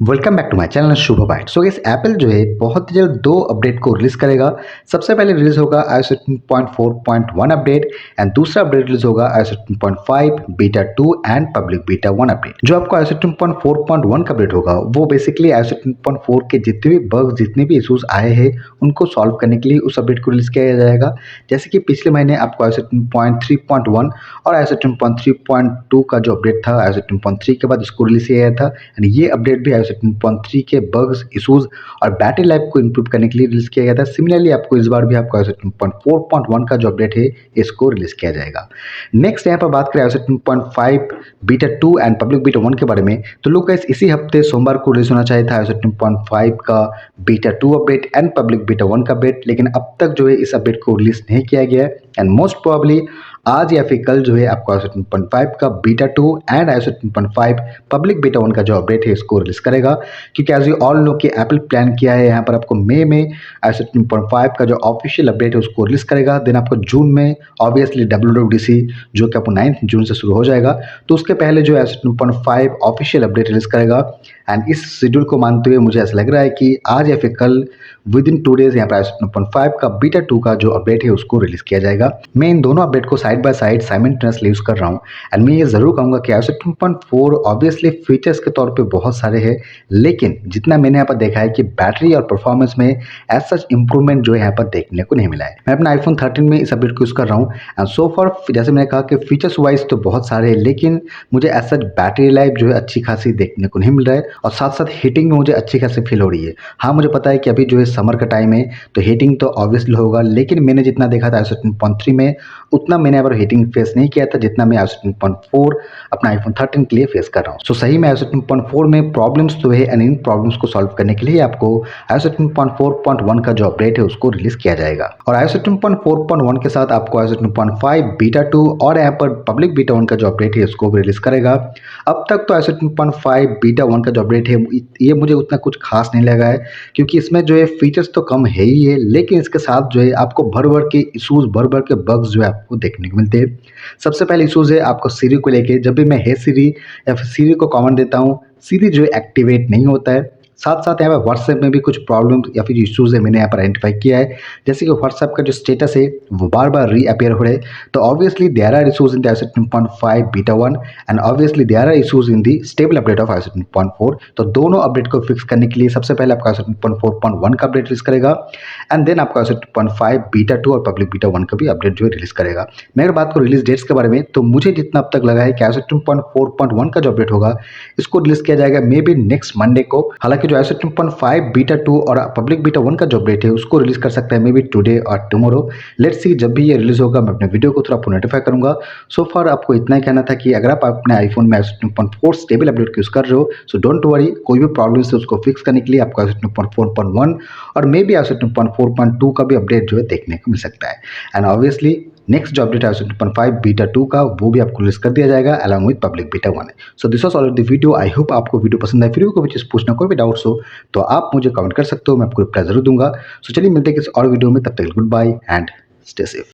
Welcome back to my channel Shubh byte. So इस apple जो है बहुत जल्द दो अपडेट को रिलीज करेगा। सबसे पहले रिलीज होगा iOS 15.4.1 अपडेट एंड दूसरा अपडेट रिलीज होगा iOS 15.5 beta 2 and public beta 1 update. जो आपको iOS 15.4.1 का अपडेट होगा वो बेसिकली iOS 15.4 के जितने भी बग्स जितने भी इश्यूज आए हैं उनको सॉल्व करने के लिए उस अपडेट को रिलीज किया जाएगा। जैसे कि पिछले महीने आपको iOS 15.3.1 और iOS 15.3.2 का जो अपडेट था iOS 15.3 के बाद इसको रिलीज किया गया था एंड ये अपडेट भी iOS 15.3 के बग्स इश्यूज और बैटरी लाइफ को इंप्रूव करने के लिए रिलीज किया गया था। सिमिलरली आपको इस बार भी आपको iOS 15.4.1 का जो अपडेट है इसको रिलीज किया जाएगा। नेक्स्ट यहाँ पर बात करें iOS 15.5 beta 2 and public beta 1 के बारे में, तो लोग गाइस इसी हफ्ते सोमवार को रिलीज होना चाहिए था iOS 15.5 का beta 2 update and public beta 1 का अपडेट, लेकिन अब तक जो है इस अपडेट को रिलीज नहीं किया गया है एंड मोस्ट प्रोबेबली आज या फिर कल जो है आपको iOS 15.5 का beta 2 and iOS 15.5 public beta 1 का जो अपडेट है इसको रिलीज करेगा। क्योंकि एज यू ऑल नो कि एप्पल प्लान किया है यहाँ पर आपको मई में iOS 15.5 का जो ऑफिशियल अपडेट है उसको रिलीज करेगा। देन आपको जून में ऑब्वियसली WWDC जो कि आपको 9 जून से शुरू हो जाएगा, तो उसके पहले जो iOS 15.5 ऑफिशियल अपडेट रिलीज करेगा। एंड इस शेड्यूल को मानते हुए मुझे ऐसा लग रहा है कि आज या फिर कल विद इन 2 डेज यहाँ पर iOS 15.5 का बीटा 2 का जो अपडेट है उसको रिलीज किया जाएगा। मैं इन दोनों अपडेट को side by side simultaneously use कर रहा हूँ एंड मैं ये जरूर कहूँगा कि iOS 15.4 ऑब्वियसली फीचर्स के तौर पे बहुत सारे हैं, लेकिन जितना मैंने यहाँ पर देखा है कि बैटरी और परफॉर्मेंस में एज सच इंप्रूवमेंट जो है यहाँ पर देखने को नहीं मिला है। मैं अपना iPhone 13 में इस अपडेट को यूज कर रहा हूँ एंड सो फॉर जैसे मैंने कहा कि फीचर्स वाइज तो बहुत सारे हैं, लेकिन मुझे एज सच बैटरी लाइफ जो है अच्छी खासी देखने को नहीं मिल रहा है और साथ साथ हीटिंग में मुझे अच्छी खासी फील हो रही है। हाँ, मुझे पता है कि अभी जो है समर का टाइम है तो हीटिंग तो ऑब्वियसली होगा, लेकिन मैंने जितना देखा था iOS 15.3 में उतना मैंने यहाँ पर हीटिंग फेस नहीं किया था जितना मैं iOS 15.4 अपना iPhone 13 के लिए फेस कर रहा हूँ। सो सही में iOS 15.4 में प्रॉब्लम्स तो है एंड इन प्रॉब्लम्स को सॉल्व करने के लिए आपको iOS 15.4.1 का जो अपडेट है उसको रिलीज किया जाएगा। और iOS 15.4.1 के साथ आपको iOS 15.5 बीटा 2 और यहाँ पर पब्लिक बीटा 1 का जो अपडेट है इसको भी रिलीज करेगा। अब तक तो iOS 15.5 बीटा 1 का जो अपडेट है ये मुझे उतना कुछ खास नहीं लगा है, क्योंकि इसमें जो है फीचर्स तो कम है ही है, लेकिन इसके साथ जो है आपको भर भर के इशूज भर भर के बग्स जो है आपको देखने को मिलते हैं। सबसे पहले इशूज है आपको सीरी को लेके। जब भी मैं हे सीरी या फिर सीरी को कमांड देता हूँ सीरी जो है एक्टिवेट नहीं होता है। साथ साथ यहाँ पर व्हाट्सएप में भी कुछ प्रॉब्लम या फिर इश्यूज है मैंने यहाँ पर आइडेंटिफाई किया है, जैसे कि व्हाट्सएप का जो स्टेटस है वो बार बार रीअपियर हो रहे हैं। तो obviously there are issues in the iOS 15.5 beta 1 and obviously there are issues in the stable update of iOS 15.4। तो दोनों अपडेट को फिक्स करने के लिए सबसे पहले आपका iOS 15.4.1 का अपडेट रिलीज करेगा एंड देन आपका iOS 15.5 बीटा 2 और पब्लिक बीटा 1 का भी अपडेट जो है रिलीज करेगा। मैं अगर बात करूँ रिलीज डेट्स के बारे में, तो मुझे जितना अब तक लगा है कि iOS 15.4.1 का जो अपडेट होगा इसको रिलीज किया जाएगा मे बी नेक्स्ट मंडे को। हालांकि जो iOS 15.5 बीटा 2 और पब्लिक बीटा 1 का जो अपडेट है उसको रिलीज कर सकता है मे बी टुडे और टुमारो। लेट्स सी, जब भी ये रिलीज होगा मैं अपने वीडियो को थोड़ा आपको नोटिफाई करूंगा। सो फार आपको इतना ही कहना था कि अगर आप अपने आईफोन में iOS 15.4 स्टेबल अपडेट यूज कर रहे हो सो डोंट वरी, कोई भी प्रॉब्लम है उसको फिक्स करने के लिए आपको iOS 15.4.1 और मे बी iOS 15.4.2 का भी अपडेट जो है देखने को मिल सकता है। एंड ऑब्वियसली नेक्स्ट जो अपडेट है iOS 15.5 बीटा 2 का वो भी आपको रिलीज कर दिया जाएगा along with public beta 1। So this was all the video. I hope आपको वीडियो पसंद आए। फिर भी कोई चीज़ पूछना कोई भी डाउट्स हो तो आप मुझे कमेंट कर सकते हो, मैं आपको रिप्लाई जरूर दूंगा। सो चलिए मिलते हैं किसी और वीडियो में, तब तक goodbye and stay safe.